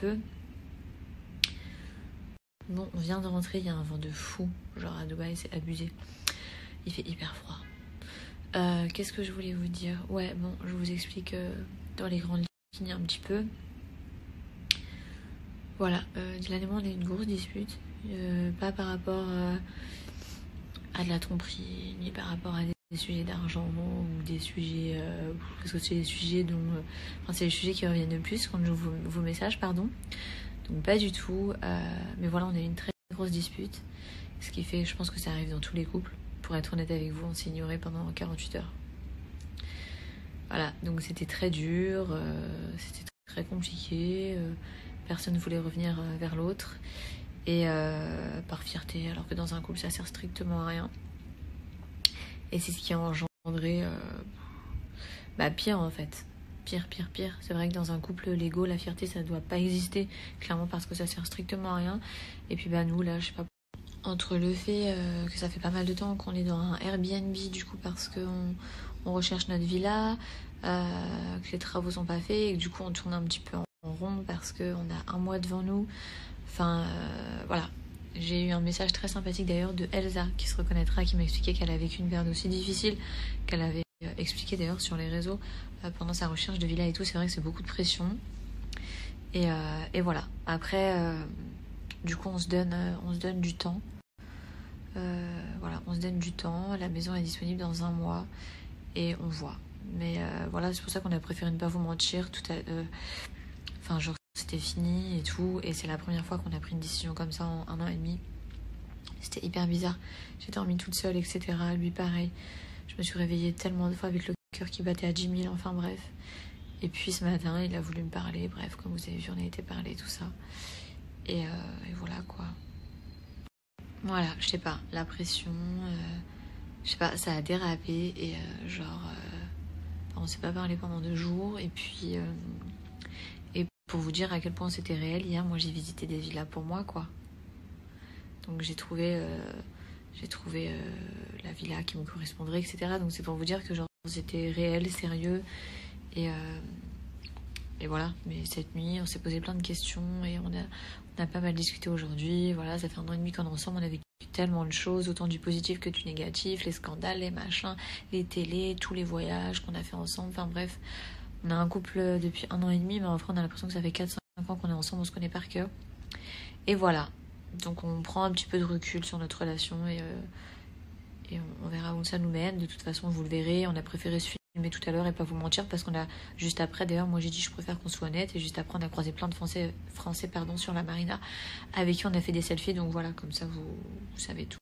peu. Bon, on vient de rentrer, il y a un vent de fou. Genre à Dubaï, c'est abusé. Il fait hyper froid. Qu'est-ce que je voulais vous dire? Ouais, bon, je vous explique dans les grandes lignes un petit peu. Voilà, Dylan et moi, on a une grosse dispute. Pas par rapport à de la tromperie, ni par rapport à des sujets d'argent ou des sujets... parce que c'est des sujets dont... Enfin, c'est les sujets qui reviennent le plus quand j'ouvre vos messages, pardon. Donc pas du tout. Mais voilà, on a eu une très grosse dispute. Ce qui fait, je pense que ça arrive dans tous les couples. Pour être honnête avec vous, on s'est ignoré pendant 48 heures. Voilà, donc c'était très dur, c'était très compliqué. Personne ne voulait revenir vers l'autre. Et par fierté, alors que dans un couple, ça sert strictement à rien. Et c'est ce qui a engendré pire en fait. Pire. C'est vrai que dans un couple, l'ego, la fierté, ça ne doit pas exister. Clairement parce que ça sert strictement à rien. Et puis nous, là, je sais pas. Entre le fait que ça fait pas mal de temps qu'on est dans un Airbnb, du coup, parce qu'on recherche notre villa, que les travaux sont pas faits, et que du coup, on tourne un petit peu en rond parce qu'on a un mois devant nous. Enfin, voilà. J'ai eu un message très sympathique d'ailleurs de Elsa, qui se reconnaîtra, qui m'expliquait qu'elle a vécu une période aussi difficile, qu'elle avait expliqué d'ailleurs sur les réseaux pendant sa recherche de villa et tout. C'est vrai que c'est beaucoup de pression. Et voilà. Après, du coup, on se donne du temps. Voilà, on se donne du temps. La maison est disponible dans un mois et on voit. Mais voilà, c'est pour ça qu'on a préféré ne pas vous mentir. Enfin, genre, c'était fini et tout. Et c'est la première fois qu'on a pris une décision comme ça en 1 an et demi. C'était hyper bizarre. J'ai dormi toute seule, etc. Lui, pareil. Je me suis réveillée tellement de fois avec le cœur qui battait à 10 000. Enfin, bref. Et puis ce matin, il a voulu me parler. Bref, comme vous avez vu, on a été parler, tout ça. Et voilà, quoi. Voilà, je sais pas. La pression... je sais pas, ça a dérapé. Et on s'est pas parlé pendant 2 jours. Et puis... Et pour vous dire à quel point c'était réel, hier, moi, j'ai visité des villas pour moi, quoi. Donc j'ai trouvé la villa qui me correspondrait, etc. Donc c'est pour vous dire que genre c'était réel, sérieux. Et voilà. Mais cette nuit, on s'est posé plein de questions et on a pas mal discuté aujourd'hui. Voilà, ça fait 1 an et demi qu'on est ensemble. On a vécu tellement de choses, autant du positif que du négatif, les scandales, les machins, les télés, tous les voyages qu'on a fait ensemble. Enfin bref, on a un couple depuis 1 an et demi, mais en fait on a l'impression que ça fait 4-5 ans qu'on est ensemble, on se connaît par cœur. Et voilà. Donc on prend un petit peu de recul sur notre relation et on verra où ça nous mène. De toute façon, vous le verrez. On a préféré se filmer tout à l'heure et pas vous mentir parce qu'on a juste après, d'ailleurs, moi j'ai dit je préfère qu'on soit honnête, et juste après on a croisé plein de Français sur la marina avec qui on a fait des selfies. Donc voilà, comme ça vous savez tout.